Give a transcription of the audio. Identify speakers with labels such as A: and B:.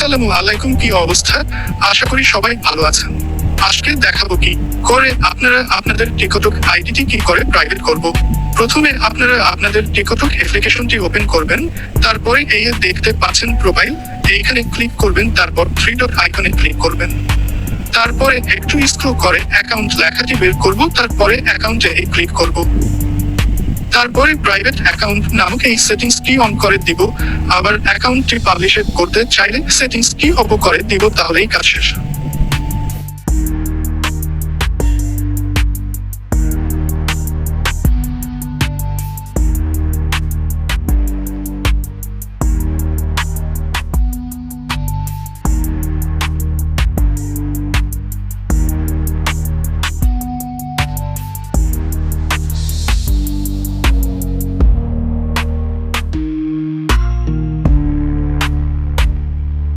A: আসসালামু আলাইকুম, কি অবস্থা? আশা করি সবাই ভালো আছেন। আজকে দেখাবো কি করে আপনারা আপনাদের টিকটক আইডিটি কি করে প্রাইভেট করব। প্রথমে আপনারা আপনাদের টিকটক অ্যাপ্লিকেশনটি ওপেন করবেন। তারপরে এই দেখতে পাচ্ছেন প্রোফাইল, এইখানে ক্লিক করবেন, তারপর থ্রি ডট আইকনে ক্লিক করবেন। তারপরে একটু স্ক্রল করে অ্যাকাউন্ট লেখাটি বের করব, তারপরে অ্যাকাউন্টে ক্লিক করব। তারপরে প্রাইভেট অ্যাকাউন্ট নামক এই সেটিংস কি অন করে দিব। আবার অ্যাকাউন্টটি পাবলিশ করতে চাইলে সেটিংস কি অফ করে দিব, তাহলেই কাজ শেষ।